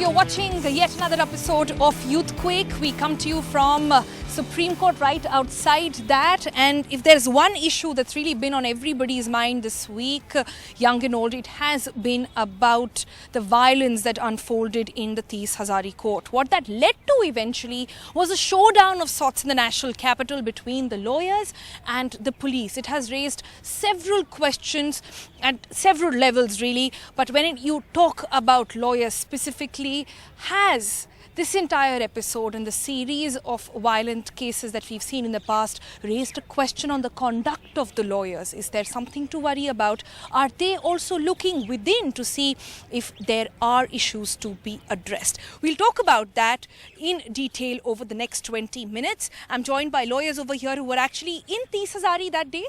You're watching yet another episode of Youthquake. We come to you from Supreme Court right outside that, and if there's one issue that's really been on everybody's mind this week, young and old, it has been about the violence that unfolded in the Tis Hazari court. What that led to eventually was a showdown of sorts in the national capital between the lawyers and the police. It has raised several questions at several levels really, but when you talk about lawyers specifically, has this entire episode and the series of violent cases that we've seen in the past raised a question on the conduct of the lawyers? Is there something to worry about? Are they also looking within to see if there are issues to be addressed? We'll talk about that in detail over the next 20 minutes. I'm joined by lawyers over here who were actually in Tis Hazari that day,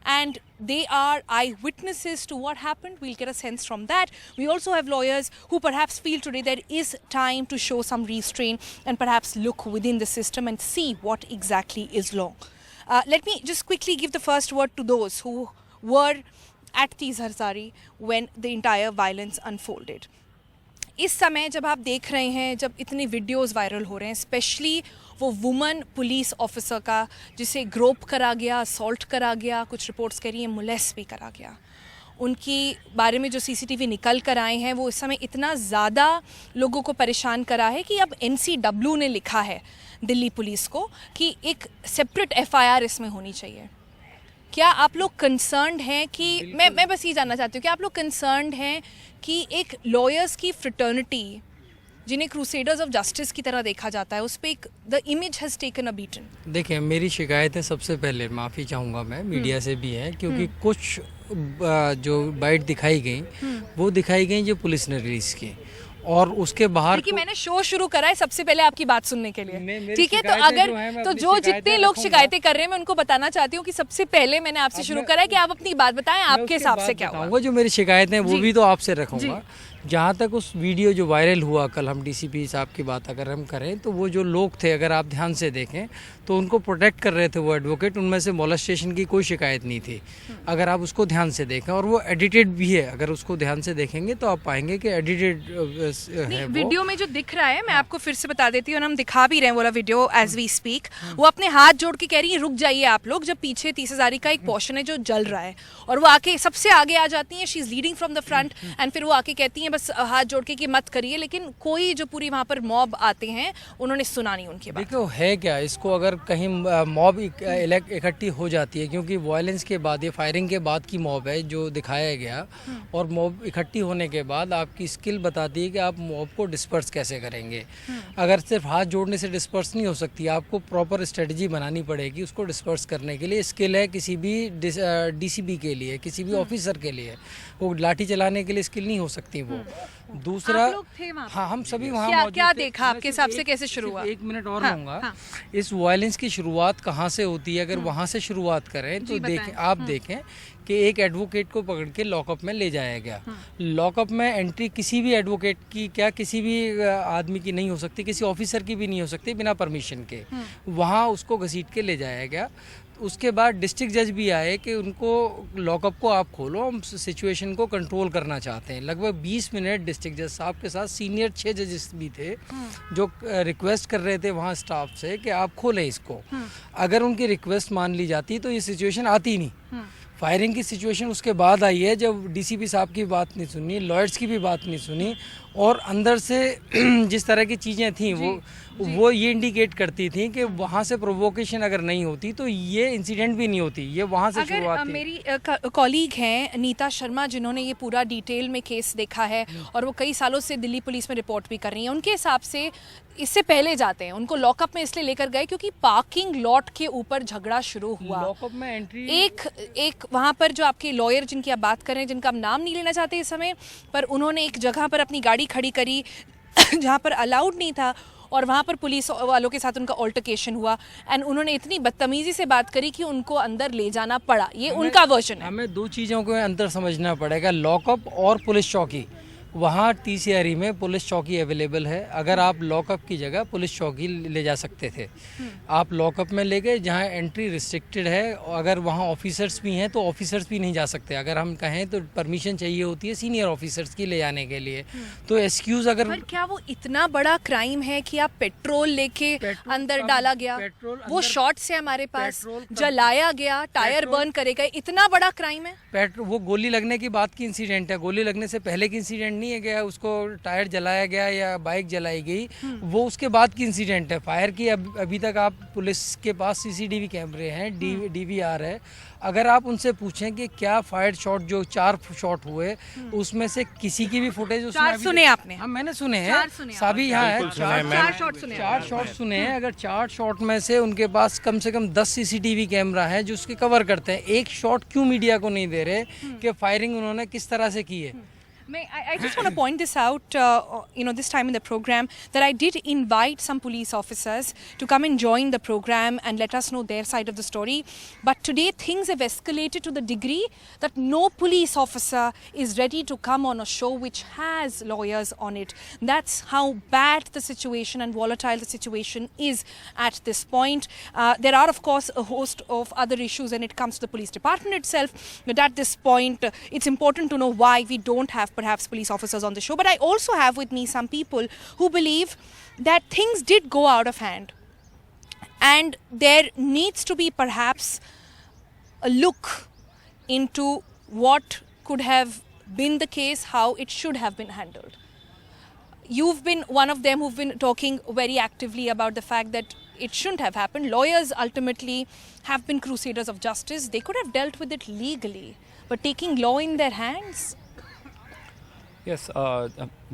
and they are eyewitnesses to what happened. We'll get a sense from that. We also have lawyers who perhaps feel today there is time to show some restraint and perhaps look within the system and see what exactly is wrong. Let me just quickly give the first word to those who were at Tis Hazari when the entire violence unfolded. इस समय जब आप देख रहे हैं, जब इतने videos viral हो रहे हैं, स्पेशली वो वुमन पुलिस ऑफिसर का जिसे ग्रोप करा गया, असॉल्ट करा गया, कुछ रिपोर्ट्स कह रही हैं मोलेस्ट भी करा गया, उनकी बारे में जो सीसीटीवी निकल कर आए हैं वो इस समय इतना ज़्यादा लोगों को परेशान करा है कि अब NCW ने लिखा है दिल्ली पुलिस को कि एक सेपरेट FIR इसमें होनी चाहिए. क्या आप लोग कंसर्न्ड हैं कि मैं बस ये जानना चाहती हूँ कि आप लोग कंसर्न्ड हैं कि एक लॉयर्स की फ्रेटर्निटी जिन्हें क्रूसेडर्स ऑफ जस्टिस की तरह देखा जाता है, उस पर एक the image has taken a beaten? देखिए, मेरी शिकायतें सबसे पहले माफ़ी चाहूँगा मैं मीडिया से भी है, क्योंकि कुछ जो बाइट दिखाई गई वो दिखाई गई जो पुलिस ने रिलीज़ की, और उसके बाहर कि मैंने शो शुरू करा है सबसे पहले आपकी बात सुनने के लिए, ठीक है? तो अगर तो जो जितने लोग शिकायतें कर रहे हैं मैं उनको बताना चाहती हूँ कि सबसे पहले मैंने आपसे शुरू करा है कि आप अपनी बात बताएं, आपके हिसाब से क्या हुआ. जो मेरी शिकायतें हैं वो भी तो आपसे रखूंगा. जहाँ तक उस वीडियो जो वायरल हुआ कल, हम DCP साहब की बात अगर हम करें तो वो जो लोग थे, अगर आप ध्यान से देखें तो उनको प्रोटेक्ट कर रहे थे वो एडवोकेट, उनमें से मोलेस्टेशन की कोई शिकायत नहीं थी अगर आप उसको ध्यान से देखें, और वो एडिटेड भी है. अगर उसको ध्यान से देखेंगे तो आप पाएंगे कि एडिटेड है. वीडियो में जो दिख रहा है, मैं आपको फिर से बता देती हूँ, हम दिखा भी रहे हैं वाला वीडियो एज वी स्पीक. वो अपने हाथ जोड़ के कह रही है रुक जाइए आप लोग, जब पीछे Tis Hazari का एक पोर्शन है जो जल रहा है, और वो आके सबसे आगे आ जाती हैं, she is leading from the front, and फिर वो आके कहती हैं बस हाथ जोड़ के कि मत करिए, लेकिन कोई जो पूरी वहाँ पर मॉब आते हैं उन्होंने सुना नहीं उनकी बात. देखो है क्या, इसको अगर कहीं मॉब इकट्ठी हो जाती है, क्योंकि वायलेंस के बाद, ये फायरिंग के बाद की मॉब है जो दिखाया गया, और मॉब इकट्ठी होने के बाद आपकी स्किल बताती है कि आप मॉब को डिस्पर्स कैसे करेंगे. अगर सिर्फ हाथ जोड़ने से डिस्पर्स नहीं हो सकती, आपको प्रॉपर स्ट्रेटजी बनानी पड़ेगी उसको डिस्पर्स करने के लिए. स्किल है किसी भी DCP के लिए, किसी भी ऑफिसर के लिए, वो लाठी चलाने के लिए स्किल नहीं हो सकती वो. दूसरा, हाँ हम सभी वहाँ मौजूद थे. क्या देखा आपके हिसाब से, कैसे शुरू हुआ? एक मिनट और लूँगा. इस वायलेंस की शुरुआत कहाँ से होती है, अगर वहाँ से शुरुआत करें तो देखें, आप देखें कि एक एडवोकेट को पकड़ के लॉकअप में ले जाया गया. लॉकअप में एंट्री किसी भी एडवोकेट की, क्या किसी भी आदमी की नहीं हो सकती, किसी ऑफिसर की भी नहीं हो सकती बिना परमिशन के. वहाँ उसको घसीट के ले जाया गया. उसके बाद डिस्ट्रिक्ट जज भी आए कि उनको लॉकअप को आप खोलो, हम सिचुएशन को कंट्रोल करना चाहते हैं. लगभग 20 मिनट डिस्ट्रिक्ट जज साहब के साथ सीनियर 6 जजेस भी थे जो रिक्वेस्ट कर रहे थे वहाँ स्टाफ से कि आप खोलें इसको. अगर उनकी रिक्वेस्ट मान ली जाती तो ये सिचुएशन आती नहीं. फायरिंग की सिचुएशन उसके बाद आई है जब DCP साहब की बात नहीं सुनी, लॉयर्स की भी बात नहीं सुनी, और अंदर से जिस तरह की चीज़ें थी वो ये इंडिकेट करती थी कि वहाँ से प्रोवोकेशन अगर नहीं होती तो ये इंसिडेंट भी नहीं होती. ये वहाँ से शुरुआत थी. मेरी कॉलीग हैं नीता शर्मा, जिन्होंने ये पूरा डिटेल में केस देखा है और वो कई सालों से दिल्ली पुलिस में रिपोर्ट भी कर रही हैं. उनके हिसाब से इससे पहले जाते हैं, उनको लॉकअप में इसलिए लेकर गए क्योंकि पार्किंग लॉट के ऊपर झगड़ा शुरू हुआ. लॉकअप में एंट्री एक वहाँ पर जो आपके लॉयर जिनकी आप बात कर रहे हैं, जिनका हम नाम नहीं लेना चाहते इस समय, पर उन्होंने एक जगह पर अपनी गाड़ी खड़ी करी जहाँ पर अलाउड नहीं था, और वहाँ पर पुलिस वालों के साथ उनका ऑल्टरकेशन हुआ, एंड उन्होंने इतनी बदतमीजी से बात करी कि उनको अंदर ले जाना पड़ा. ये उनका वर्जन है. हमें दो चीज़ों को अंतर समझना पड़ेगा, लॉकअप और पुलिस चौकी. वहाँ TCRE में पुलिस चौकी अवेलेबल है। अगर आप लॉकअप की जगह पुलिस चौकी ले जा सकते थे। आप लॉकअप में ले गए जहाँ एंट्री रिस्ट्रिक्टेड है, अगर वहाँ ऑफिसर्स भी हैं तो ऑफिसर्स भी नहीं जा सकते। अगर हम कहें तो परमिशन चाहिए होती है सीनियर ऑफिसर्स की ले जाने के लिए। तो एक्सक्यूज़ अगर पर क्या वो इतना बड़ा क्राइम है कि आप पेट्रोल लेके अंदर डाला गया, वो शॉट से हमारे पास जलाया गया, टायर बर्न करे गए, इतना बड़ा क्राइम है? वो गोली लगने की बात की इंसिडेंट है, गोली लगने से पहले की इंसिडेंट नहीं है गया, उसको टायर जलाया गया या बाइक जलाई गई, वो उसके बाद की इंसिडेंट है। फायर की अभी तक आप पुलिस के पास CCTV कैमरे हैं, DVR है। अगर आप उनसे पूछें कि क्या फायर शॉट जो 4 शॉट हुए उसमें से किसी की भी फुटेज उसमें 4 सुने आपने? हाँ मैंने सुने हैं, सभी यहाँ है 4 शॉट सुने हैं। अगर 4 शॉट में से उनके पास कम से कम 10 CCTV कैमरा है जो उसके कवर करते हैं, एक शॉट क्यों मीडिया को नहीं दे रहे कि फायरिंग उन्होंने किस तरह से की है? I just want to point this out, this time in the program, that I did invite some police officers to come and join the program and let us know their side of the story. But today things have escalated to the degree that no police officer is ready to come on a show which has lawyers on it. That's how bad the situation and volatile the situation is at this point. There are, of course, a host of other issues when it comes to the police department itself. But at this point, it's important to know why we don't have perhaps police officers on the show. But I also have with me some people who believe that things did go out of hand and there needs to be perhaps a look into what could have been the case, how it should have been handled. You've been one of them who've been talking very actively about the fact that it shouldn't have happened. Lawyers ultimately have been crusaders of justice. They could have dealt with it legally, but taking law in their hands? Yes,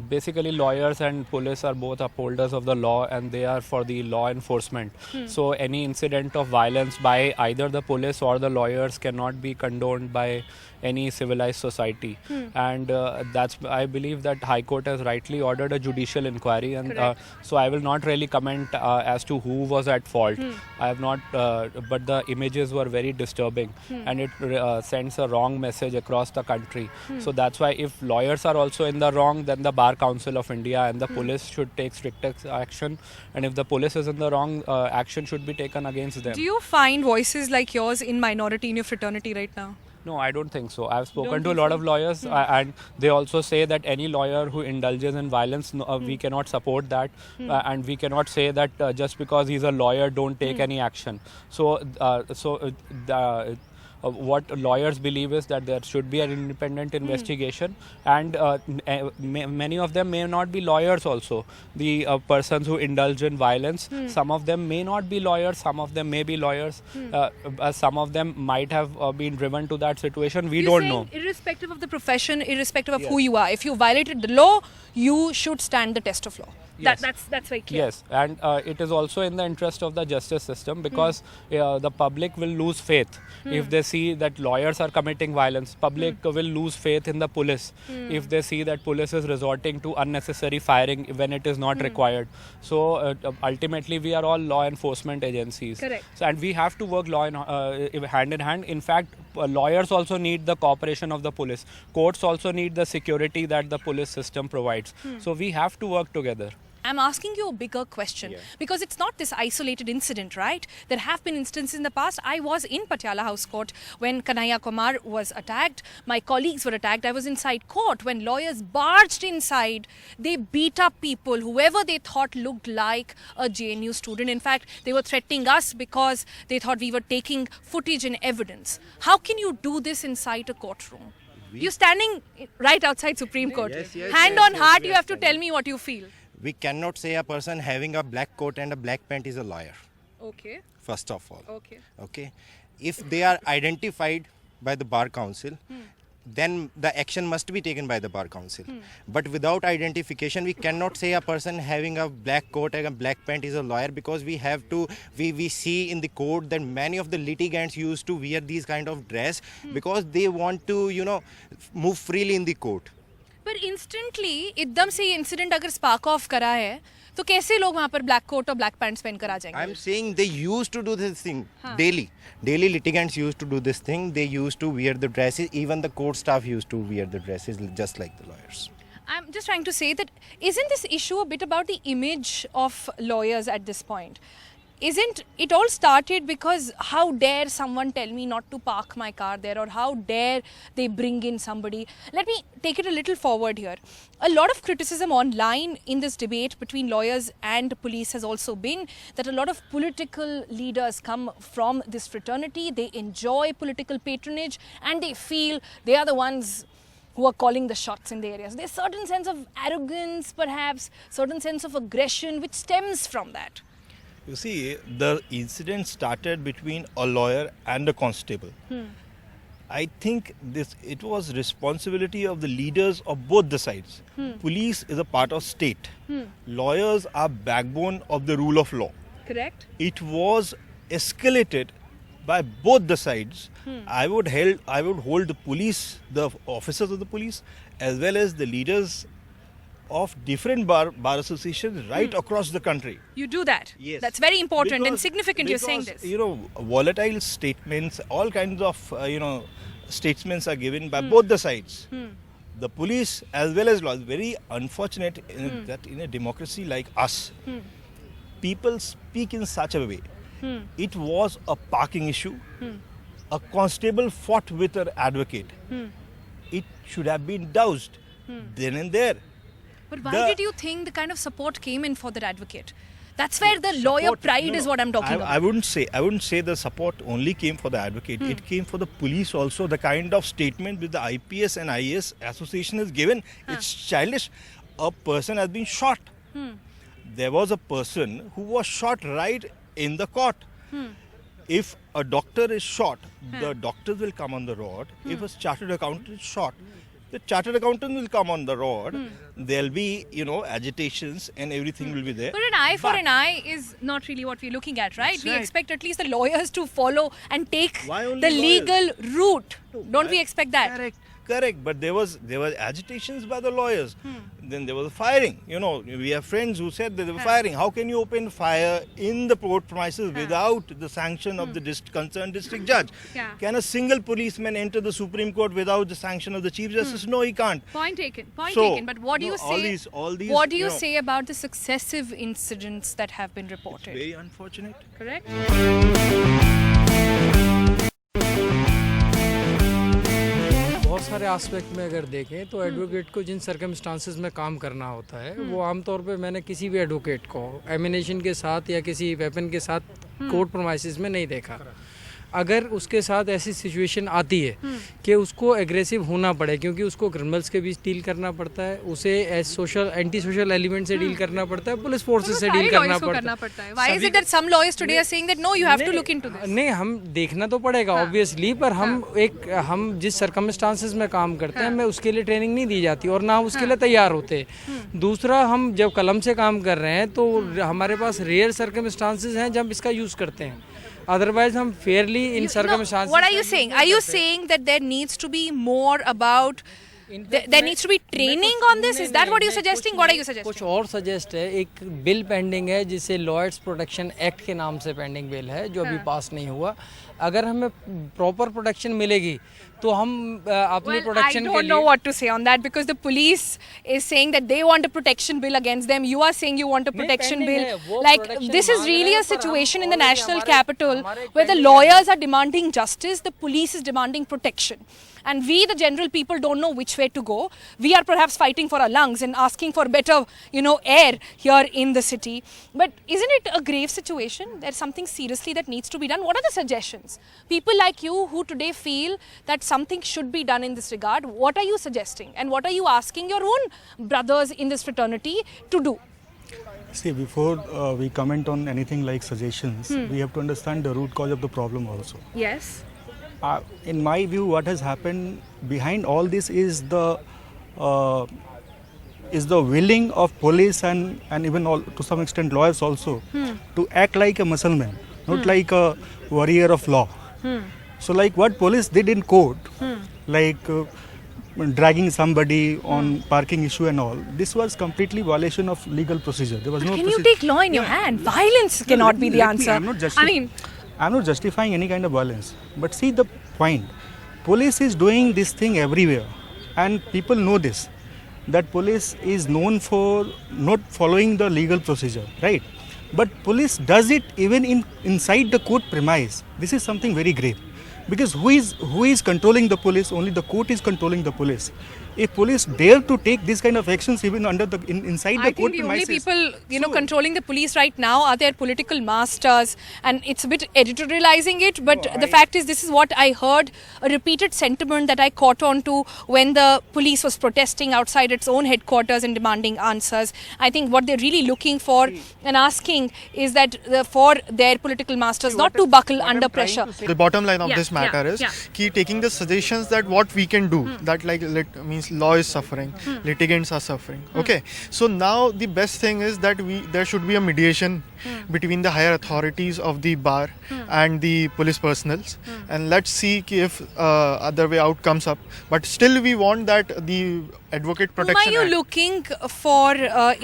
basically lawyers and police are both upholders of the law and they are for the law enforcement. So any incident of violence by either the police or the lawyers cannot be condoned by any civilized society. And that's, I believe that High Court has rightly ordered a judicial inquiry, and so I will not really comment as to who was at fault. I have not, but the images were very disturbing and it sends a wrong message across the country. So that's why if lawyers are also in the wrong, then the Bar Council of India and the police should take stricter action, and if the police is in the wrong, action should be taken against them. Do you find voices like yours in minority in your fraternity right now? No, I don't think so. I've spoken to a lot of lawyers and they also say that any lawyer who indulges in violence, we cannot support that, and we cannot say that just because he's a lawyer, don't take any action. So, what lawyers believe is that there should be an independent investigation, and many of them may not be lawyers also. The persons who indulge in violence, some of them may not be lawyers, some of them may be lawyers, some of them might have been driven to that situation. We don't know. Irrespective of the profession, irrespective of who you are, if you violated the law, you should stand the test of law. Yes. That's very clear. Yes, and it is also in the interest of the justice system, because the public will lose faith if they see that lawyers are committing violence. Public will lose faith in the police if they see that police is resorting to unnecessary firing when it is not required. So ultimately, we are all law enforcement agencies. Correct. So, and we have to work hand in hand. In fact, lawyers also need the cooperation of the police. Courts also need the security that the police system provides. So we have to work together. I'm asking you a bigger question because it's not this isolated incident, right? There have been instances in the past. I was in Patiala House Court when Kanhaiya Kumar was attacked. My colleagues were attacked. I was inside court when lawyers barged inside. They beat up people, whoever they thought looked like a JNU student. In fact, they were threatening us because they thought we were taking footage and evidence. How can you do this inside a courtroom? You're standing right outside Supreme Court. Hand on heart, you have to tell me what you feel. We cannot say a person having a black coat and a black pant is a lawyer. Okay. First of all. Okay. If they are identified by the Bar Council, then the action must be taken by the Bar Council. But without identification, we cannot say a person having a black coat and a black pant is a lawyer, because we have to, we see in the court that many of the litigants used to wear these kind of dress because they want to, move freely in the court. पर instantly एकदम से ये incident अगर spark of करा है तो कैसे लोग वहाँ पर ब्लैक कोट और ब्लैक पैंट्स पहन कर आ जाएंगे? I am saying they used to do this thing daily. Daily litigants used to do this thing. They used to wear the dresses. Even the court staff used to wear the dresses just like the lawyers. I'm just trying to say that isn't this issue a bit about the image of lawyers at this point? Isn't it all started because how dare someone tell me not to park my car there, or how dare they bring in somebody? Let me take it a little forward here. A lot of criticism online in this debate between lawyers and police has also been that a lot of political leaders come from this fraternity. They enjoy political patronage and they feel they are the ones who are calling the shots in the areas. There's a certain sense of arrogance, perhaps, certain sense of aggression which stems from that. You see, the incident started between a lawyer and a constable. I think it was responsibility of the leaders of both the sides. Police is a part of state. Lawyers are backbone of the rule of law. Correct? It was escalated by both the sides. I would hold the police, the officers of the police, as well as the leaders of different bar associations right across the country. You do that. Yes. That's very important and Because- significant you're saying because, this. Volatile statements, all kinds of, statements are given by both the sides. The police as well as law. Very unfortunate that in a democracy like us, people speak in such a way. It was a parking issue. A constable fought with an advocate. It should have been doused then and there. But why did you think the kind of support came in for that advocate? That's where the lawyer pride is what I'm talking about. I wouldn't say the support only came for the advocate. It came for the police also. The kind of statement with the IPS and IAS association is given, it's childish. A person has been shot. There was a person who was shot right in the court. If a doctor is shot, the doctors will come on the road. If a chartered accountant is shot, the chartered accountant will come on the road. There'll be, agitations and everything will be there. But an eye for an eye is not really what we're looking at, right? That's We right. expect at least the lawyers to follow and take Why only the lawyers? legal route. Don't we expect that? Correct. But there were agitations by the lawyers. Then there was firing. We have friends who said that they were firing. How can you open fire in the court premises without the sanction of the concerned district judge? Yeah. Can a single policeman enter the Supreme Court without the sanction of the Chief Justice? No, he can't. Point taken. So, But what do you say? all these, what do you say about the successive incidents that have been reported? Very unfortunate. Correct? बहुत सारे aspect में अगर देखें तो advocate को जिन circumstances में काम करना होता है वो आमतौर पे मैंने किसी भी एडवोकेट को एमिनेशन के साथ या किसी वेपन के साथ कोर्ट प्रोमाइसिस में नहीं देखा। अगर उसके साथ ऐसी सिचुएशन आती है कि उसको एग्रेसिव होना पड़े, क्योंकि उसको क्रिमिनल्स के बीच डील करना पड़ता है, उसे एंटी सोशल एलिमेंट से डील करना पड़ता है, पुलिस फोर्सेस से डील करना पड़ता है। Why is it that some lawyers today are saying that no, you have to look into this? नहीं, हम देखना तो पड़ेगा ऑब्वियसली, पर हम जिस सर्कमस्टांसेस में काम करते हैं हमें उसके लिए ट्रेनिंग नहीं दी जाती और ना उसके लिए तैयार होते। दूसरा, हम जब कलम से काम कर रहे हैं तो हमारे पास रेयर सर्कमस्टांसेस हैं जब इसका यूज़ करते हैं, otherwise हम fairly in circumstances. What are you saying? Are you saying that there needs to be more about there needs to be training on this? Is that what you're suggesting? What are you suggesting? कुछ और suggest है। एक bill pending है जिसे lawyers protection act के नाम से pending bill है जो अभी पास नहीं हुआ। अगर हमें प्रॉपर प्रोटेक्शन मिलेगी तो हम अपनी प्रोटेक्शन I के don't know लिए what to say on that because the police is saying that they want a protection bill against them. You are saying you want a protection pending bill. है, वो Like protection this is मांग really रहे a हैं, पर हम situation in the already national हमारे capital where the pending lawyers are demanding justice, the police is demanding protection. And we, the general people, don't know which way to go. We are perhaps fighting for our lungs and asking for better, air here in the city. But isn't it a grave situation? There's something seriously that needs to be done. What are the suggestions? People like you who today feel that something should be done in this regard, what are you suggesting? And what are you asking your own brothers in this fraternity to do? See, before we comment on anything like suggestions, we have to understand the root cause of the problem also. Yes. In my view, what has happened behind all this is the willing of police and even to some extent lawyers also to act like a Muslim, not like a warrior of law. So like what police did in court, like dragging somebody on parking issue and all, this was completely violation of legal procedure. There was no Can you procedure. take law in your hand? Violence cannot be the Let me- answer. I'm not justifying any kind of violence, but see the point. Police is doing this thing everywhere, and people know this. that police is known for not following the legal procedure, right? But police does it even inside the court premise. This is something very grave, because who is controlling the police? Only the court is controlling the police. If police dare to take this kind of actions even under the inside the court think the only premises, people controlling the police right now are their political masters, and it's a bit editorializing it, but the fact is, this is what I heard, a repeated sentiment that I caught on to when the police was protesting outside its own headquarters and demanding answers. I think what they're really looking for and asking is that for their political masters not to buckle under pressure. The bottom line of this matter is yeah. taking the suggestions that what we can do, that means law is suffering, litigants are suffering. Okay, so now the best thing is that there should be a mediation between the higher authorities of the bar and the police personals, and let's see if other way out comes up. But still we want that the Advocate Protection Whom are you Act. looking for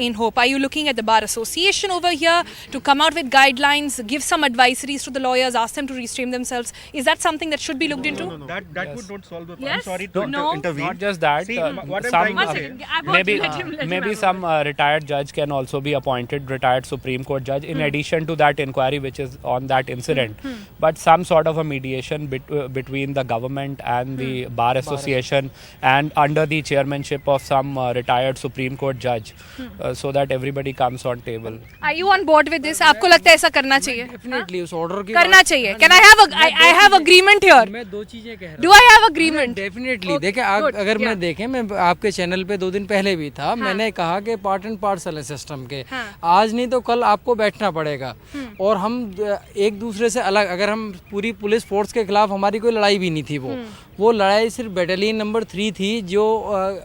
in hope? Are you looking at the Bar Association over here to come out with guidelines, give some advisories to the lawyers, ask them to restrain themselves? Is that something that should be looked into? No. that would not solve the problem. Yes? I'm sorry to No. intervene. Not just that, See, what I'm some trying to say- I want to let him maybe have some retired judge can also be appointed, retired Supreme Court judge, in addition to that inquiry which is on that incident. But some sort of a mediation between the government and the Bar Association and under the chairmanship of some retired Supreme Court judge, so that everybody comes on table. Are you on board with this? आपको लगता है ऐसा करना चाहिए? Definitely उस order की करना चाहिए. Can I have agreement here? मैं दो चीजें कह रहा Do I have agreement? Definitely देखें अगर मैं देखें, मैं आपके चैनल पे 2 दिन पहले भी था, मैंने कहा कि पार्ट एंड पार्सल है सिस्टम के, आज नहीं तो कल आपको बैठना पड़ेगा, और हम एक दूसरे से अलग, अगर हम पूरी पुलिस फोर्स के खिलाफ हमारी कोई लड़ाई भी नहीं थी, वो लड़ाई सिर्फ बैटालियन नंबर 3 थी जो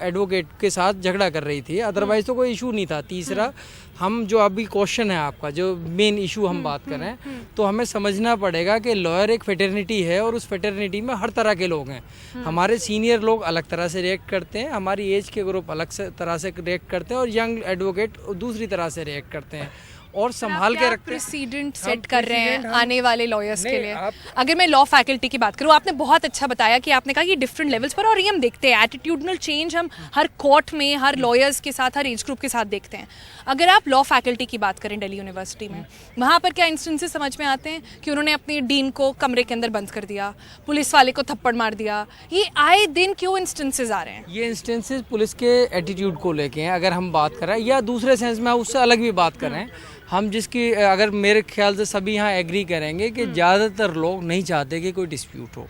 एडवोकेट के साथ झगड़ा कर रही थी, अदरवाइज तो कोई इशू नहीं था। तीसरा, हम जो अभी क्वेश्चन है आपका, जो मेन इशू हम बात कर रहे हैं, तो हमें समझना पड़ेगा कि लॉयर एक फेटर्निटी है और उस फेटर्निटी में हर तरह के लोग हैं। हमारे सीनियर लोग अलग तरह से रिएक्ट करते हैं, हमारी एज के ग्रुप अलग तरह से रिएक्ट करते हैं, और यंग एडवोकेट दूसरी तरह से रिएक्ट करते हैं, और संभाल के रखते हैं। प्रेसिडेंट सेट कर रहे हैं आने वाले लॉयर्स के लिए। अगर मैं लॉ फैकल्टी की बात करूँ, आपने बहुत अच्छा बताया कि आपने कहा कि डिफरेंट लेवल्स पर, और ये हम देखते हैं एटीट्यूडनल चेंज हम हर कोर्ट में, हर लॉयर्स के साथ, हर एज ग्रुप के साथ देखते हैं। अगर आप लॉ फैकल्टी की बात करें दिल्ली यूनिवर्सिटी में, वहाँ पर क्या इंस्टेंसेस समझ में आते हैं कि उन्होंने अपने डीन को कमरे के अंदर बंद कर दिया, पुलिस वाले को थप्पड़ मार दिया? ये आए दिन क्यों इंस्टेंसेस आ रहे हैं? ये इंस्टेंसेस पुलिस के एटीट्यूड को लेके हैं, अगर हम बात कर रहे हैं, या दूसरे सेंस में उससे अलग भी बात कर रहे हैं हम, जिसकी अगर मेरे ख्याल से सभी यहाँ एग्री करेंगे कि ज़्यादातर लोग नहीं चाहते कि कोई डिस्प्यूट हो,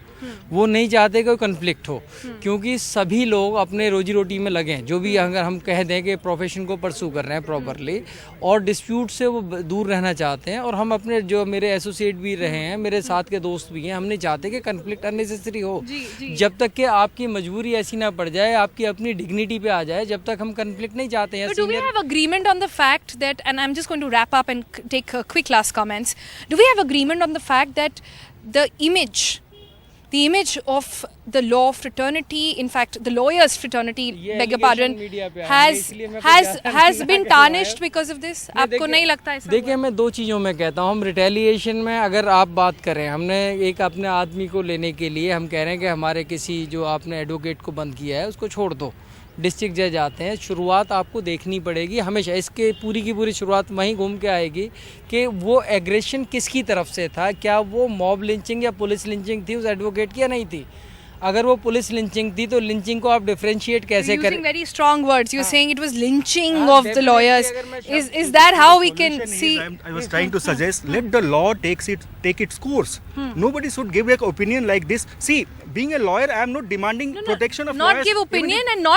वो नहीं चाहते कोई कन्फ्लिक्ट हो, क्योंकि सभी लोग अपने रोजी रोटी में लगे हैं। जो भी अगर हम कह दें कि प्रोफेशन को परसू कर रहे हैं प्रॉपरली, और डिस्प्यूट से वो दूर रहना चाहते हैं, और हम अपने जो मेरे एसोसिएट भी रहे हैं, मेरे साथ के दोस्त भी हैं, हम नहीं चाहते कि कन्फ्लिक्ट अननेसेसरी हो। जब तक कि आपकी मजबूरी ऐसी ना पड़ जाए, आपकी अपनी डिग्निटी पे आ जाए, जब तक हम कन्फ्लिक्ट नहीं चाहते हैं। But do we have agreement on the fact that, and I'm just going to wrap up and take quick last comments, do we have agreement on the fact that the image of the law fraternity, in fact the lawyers fraternity, beg your pardon, has been tarnished because of this? आपको नहीं लगता ऐसा? देखिए, मैं 2 चीज़ों में कहता हूँ, हम रिटेलिएशन में अगर आप बात करें, हमने एक अपने आदमी को लेने के लिए हम कह रहे हैं कि हमारे किसी जो आपने एडवोकेट को बंद किया है उसको छोड़ दो, डिस्ट्रिक्ट जज आते हैं, शुरुआत आपको देखनी पड़ेगी हमेशा। इसके पूरी की पूरी शुरुआत वहीं घूम के आएगी कि वो एग्रेशन किसकी तरफ से था, क्या वो मॉब लिंचिंग या पुलिस लिंचिंग थी उस एडवोकेट की या नहीं थी। अगर वो पुलिस लिंचिंग थी तो लिंचिंग को आप डिफरेंशिएट कैसे करें? Using very strong words, you're saying it was lynching of the lawyers. Is that how we can see? I was trying to suggest, let the law take its course. Nobody should give an opinion like this. See, being a lawyer, I am not demanding protection of Not lawyers. give opinion and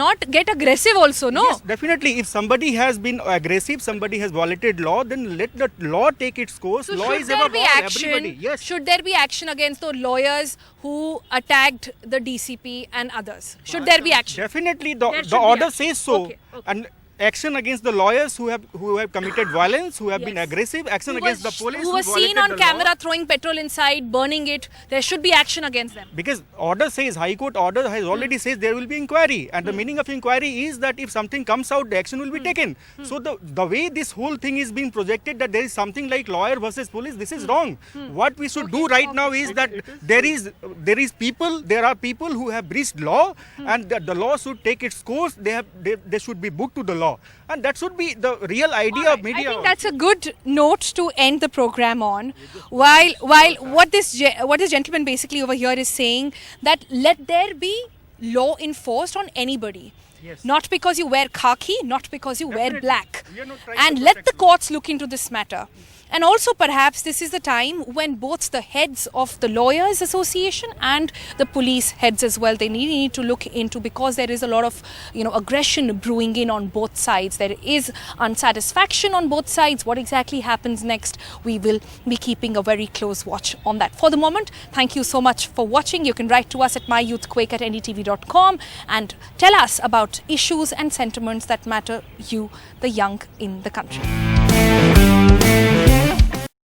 not get aggressive also, no? Yes, definitely. If somebody has been aggressive, somebody has violated law, then let the law take its course. So Law should is there above be all, action? everybody. Yes. Should there be action against the lawyers who attacked the DCP and others? Should there be action? Definitely, There the should be order action. says so. Okay. And action against the lawyers who have committed violence, who have been aggressive, action against the police who were seen on camera throwing petrol inside, burning it. There should be action against them. Because order says, High Court order has already says there will be inquiry, and the meaning of inquiry is that if something comes out, the action will be taken. So the way this whole thing is being projected, that there is something like lawyer versus police, this is wrong. What we should do right now is that there are people who have breached law, and the law should take its course. They should be booked to the law, and that should be the real idea of media. I think that's a good note to end the program on. While what this gentleman basically over here is saying, that let there be law enforced on anybody. Yes. Not because you wear khaki, not because you wear Definitely. black. We are not trying And to let protect the you. courts look into this matter. And also perhaps this is the time when both the heads of the Lawyers Association and the police heads as well, they need to look into, because there is a lot of aggression brewing in on both sides. There is unsatisfaction on both sides. What exactly happens next? We will be keeping a very close watch on that. For the moment, thank you so much for watching. You can write to us at myouthquake@ndtv.com and tell us about issues and sentiments that matter you, the young in the country.